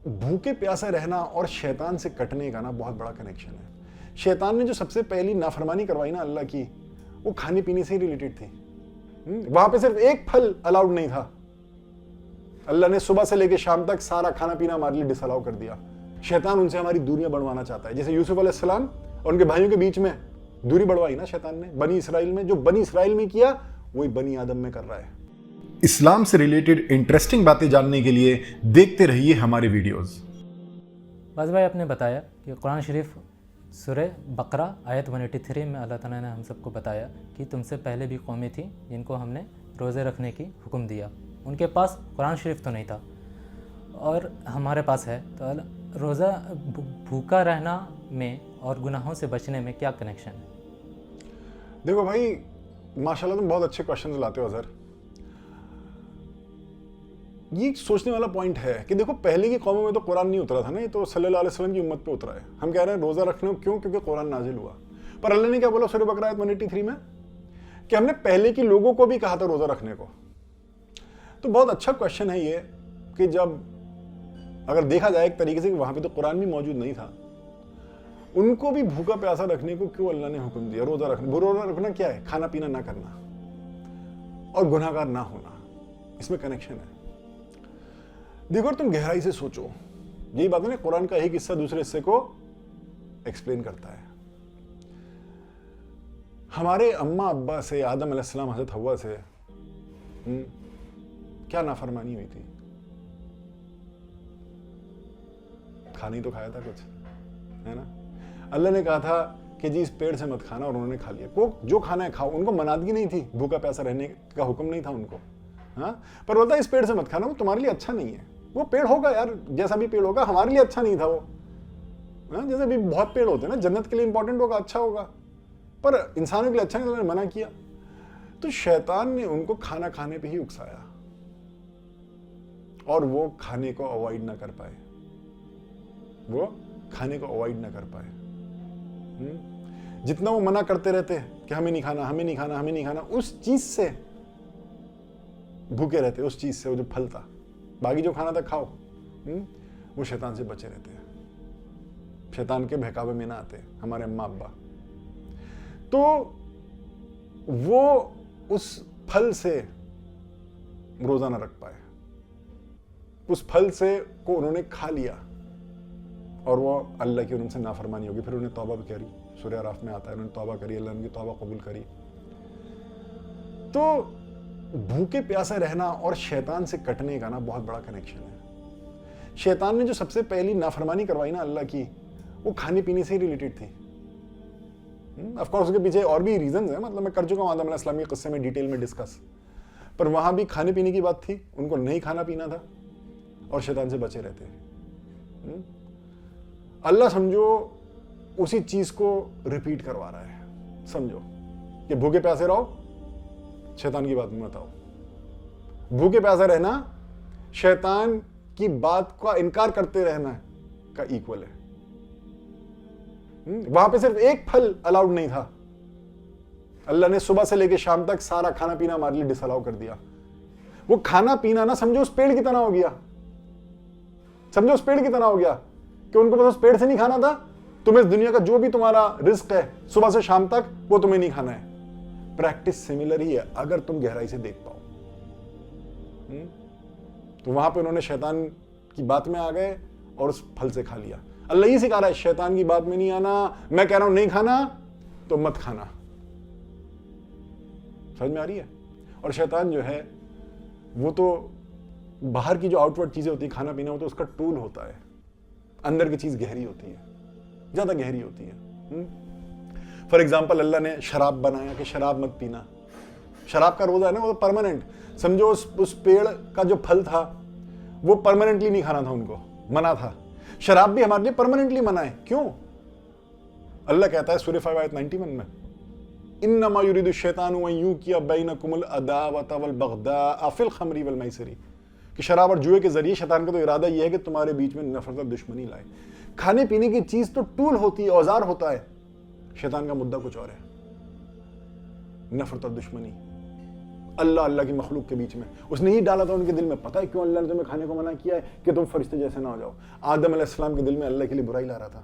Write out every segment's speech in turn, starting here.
भूखे प्यासे रहना और शैतान से कटने का ना बहुत बड़ा कनेक्शन है। शैतान ने जो सबसे पहली नाफरमानी करवाई ना अल्लाह की, वो खाने पीने से ही रिलेटेड थी। वहां पे सिर्फ एक फल अलाउड नहीं था। अल्लाह ने सुबह से लेकर शाम तक सारा खाना पीना हमारे लिए डिसअलाउ कर दिया। शैतान उनसे हमारी दूरियां बढ़वाना चाहता है। जैसे यूसुफ अलैहिस्सलाम और उनके भाइयों के बीच में दूरी बढ़वाई ना शैतान ने बनी इसराइल में। जो बनी इसराइल में किया वही बनी आदम में कर रहा है। इस्लाम से रिलेटेड इंटरेस्टिंग बातें जानने के लिए देखते रहिए हमारे वीडियोस। बस भाई आपने बताया कि कुरान शरीफ सूरह बकरा आयत 183 में अल्लाह ताला ने हम सबको बताया कि तुमसे पहले भी कौमें थी जिनको हमने रोज़े रखने की हुक्म दिया। उनके पास कुरान शरीफ तो नहीं था और हमारे पास है, तो रोज़ा भूखा रहना में और गुनाहों से बचने में क्या कनेक्शन है? देखो भाई, माशाल्लाह तुम बहुत अच्छे क्वेश्चंस लाते हो अज़हर। ये सोचने वाला पॉइंट है कि देखो पहले की कौमों में तो कुरान नहीं उतरा था ना, ये तो सल्लल्लाहु अलैहि वसल्लम की उम्मत पे उतरा है। हम कह रहे हैं रोज़ा रखने को क्यों? क्योंकि कुरान नाजिल हुआ। पर अल्लाह ने क्या बोला सूरह बकरा आयत 183 में कि हमने पहले के लोगों को भी कहा था रोज़ा रखने को। तो बहुत अच्छा क्वेश्चन है ये कि जब अगर देखा जाए एक तरीके से कि वहां पे तो कुरान भी मौजूद नहीं था, उनको भी भूखा प्यासा रखने को क्यों अल्लाह ने हुक्म दिया? रोज़ा रखना क्या है? खाना पीना ना करना और गुनाहगार ना होना, इसमें कनेक्शन है। देखो तुम गहराई से सोचो, यही बात है ना, कुरान का एक हिस्सा दूसरे हिस्से को एक्सप्लेन करता है। हमारे अम्मा अब्बा से, आदम अलैहिस्सलाम, हज़रत हव्वा से क्या नाफरमानी हुई थी? खाना ही तो खाया था कुछ, है ना? अल्लाह ने कहा था कि जी इस पेड़ से मत खाना, और उन्होंने खा लिया। को जो खाना है खाओ, उनको मनादगी नहीं थी, भूखा प्यासा रहने का हुक्म नहीं था उनको। हाँ, पर बोलता इस पेड़ से मत खाना, वो तुम्हारे लिए अच्छा नहीं है। वो पेड़ होगा यार, जैसा भी पेड़ होगा, हमारे लिए अच्छा नहीं था वो। हाँ, जैसे भी बहुत पेड़ होते हैं ना, जन्नत के लिए इंपॉर्टेंट होगा, अच्छा होगा, पर इंसानों के लिए अच्छा नहीं, तो उन्होंने मना किया। तो शैतान ने उनको खाना खाने पे ही उकसाया और वो खाने को अवॉइड ना कर पाए, वो खाने को अवॉइड ना कर पाए। जितना वो मना करते रहते कि हमें नहीं खाना, हमें नहीं खाना, हमें नहीं खाना, उस चीज से भूखे रहते, उस चीज से, वो जो फल था, बाकी जो खाना था खाओ, वो शैतान से बचे रहते हैं, शैतान के बहकावे में ना आते हमारे अम्मा अब्बा। तो वो उस फल से रोजा ना रख पाए, उस फल से को उन्होंने खा लिया और वो अल्लाह की उनसे नाफरमानी होगी। फिर उन्हें तौबा भी करी, सूरह अराफ में आता है, उन्होंने तौबा करी, अल्लाह ने उनकी तौबा कबूल करी। तो भूखे प्यासे रहना और शैतान से कटने का ना बहुत बड़ा कनेक्शन है। शैतान ने जो सबसे पहली नाफरमानी करवाई ना अल्लाह की, वो खाने पीने से ही रिलेटेड थी। ऑफ कोर्स उसके पीछे और भी रीजंस हैं, मतलब मैं कर चुका हूं आदम अलैहिस्सलाम के किस्से में डिटेल में डिस्कस, पर वहां भी खाने पीने की बात थी, उनको नहीं खाना पीना था और शैतान से बचे रहते। अल्लाह समझो उसी चीज को रिपीट करवा रहा है। समझो कि भूखे प्यासे रहो, शैतान की बात मत आओ। भूखे प्यासे रहना शैतान की बात का इनकार करते रहना का इक्वल है। वहां पे सिर्फ एक फल अलाउड नहीं था। अल्लाह ने सुबह से लेकर शाम तक सारा खाना पीना हमारे लिए डिसअलाउ कर दिया। वो खाना पीना ना समझो उस पेड़ की तरह हो गया, समझो उस पेड़ की तरह हो गया कि उनको बस उस पेड़ से नहीं खाना था, तुम्हें इस दुनिया का जो भी तुम्हारा रिस्क है सुबह से शाम तक, वो तुम्हें नहीं खाना है। प्रैक्टिस सिमिलर ही है अगर तुम गहराई से देख पाओ। तो वहां पे उन्होंने शैतान की बात में आ गए और उस फल से खा लिया। अल्लाह ही सिखा रहा है शैतान की बात में नहीं आना। मैं कह रहा हूं नहीं खाना तो मत खाना। समझ में आ रही है? और शैतान जो है वो तो बाहर की जो आउटवर्ड चीजें होती है, खाना पीना, वो तो उसका टूल होता है। अंदर की चीज गहरी होती है, ज्यादा गहरी होती है। फॉर एग्जाम्पल अल्लाह ने शराब बनाया कि शराब मत पीना। शराब का रोजा है ना, वो परमानेंट। समझो उस पेड़ का जो फल था वो परमानेंटली नहीं खाना था, उनको मना था। शराब भी हमारे लिए परमानेंटली मना है। क्यों? अल्लाह कहता है सूरह 5 आयत 91 में, इन्नमा युरिदु शैतानु अन युकिया बैनकुमुल अदावत वल बगदा फिल खमरी वल मैसिरी, कि शराब और जुए के जरिए शैतान का तो इरादा यह है कि तुम्हारे बीच में नफरत और दुश्मनी लाए। खाने पीने की चीज तो टूल होती है, औजार होता है। शैतान का मुद्दा कुछ और है, नफरत और दुश्मनी। अल्लाह अल्लाह की मखलूक के बीच में। उसने ही डाला था उनके दिल में। पता है क्यों अल्लाह ने तुम्हें खाने को मना किया है? कि तुम फरिश्ते जैसे ना हो जाओ। आदम अलैहिस्सलाम के दिल में अल्लाह के लिए बुराई ला रहा था।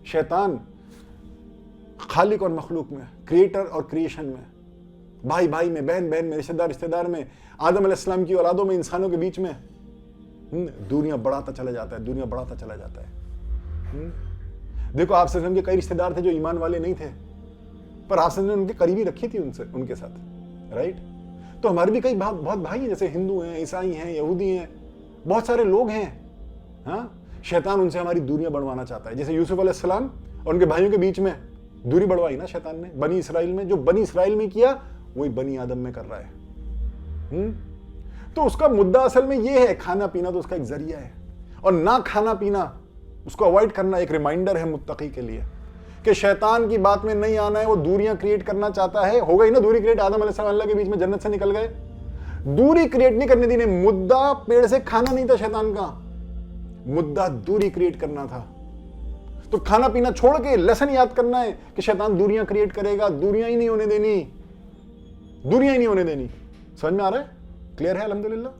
शैतान खालिक और मखलूक में, क्रिएटर और क्रिएशन में, भाई भाई में, बहन बहन में, रिश्तेदार रिश्तेदार में, आदम अलैहिस्सलाम की औलादों में, इंसानों के बीच में दूरियां बढ़ाता चला जाता है, दूरियां बढ़ाता चला जाता है। देखो आप सल्लल्लाहु अलैहि वसल्लम के कई रिश्तेदार थे जो ईमान वाले नहीं थे, पर आप सल्लल्लाहु अलैहि वसल्लम ने उनके करीबी रखी थी उनके साथ, राइट। तो हमारे भी कई बहुत भाई हैं, जैसे हिंदू हैं, ईसाई हैं, यहूदी हैं, बहुत सारे लोग हैं। हाँ, शैतान उनसे हमारी दूरियां बढ़वाना चाहता है। जैसे यूसुफ अलैहिस्सलाम और उनके भाइयों के बीच में दूरी बढ़वाई ना शैतान ने बनी इसराइल में। जो बनी इसराइल में किया वही बनी आदम में कर रहा है। तो उसका मुद्दा असल में ये है, खाना पीना तो उसका एक जरिया है, और ना खाना पीना, उसको अवॉइड करना एक रिमाइंडर है मुत्तकी के लिए कि शैतान की बात में नहीं आना है। वो दूरियां क्रिएट करना चाहता है। हो गई ना दूरी क्रिएट, आदम अलैहिस्सलाम अल्लाह के बीच में जन्नत से निकल गए, दूरी क्रिएट नहीं करने दी। मुद्दा पेड़ से खाना नहीं था शैतान का, मुद्दा दूरी क्रिएट करना था। तो खाना पीना छोड़ के लेसन याद करना है कि शैतान दूरियां क्रिएट करेगा, दूरियां ही नहीं होने देनी, दूरियां ही नहीं होने देनी। समझ में आ रहा है? क्लियर है? अल्हम्दुलिल्लाह।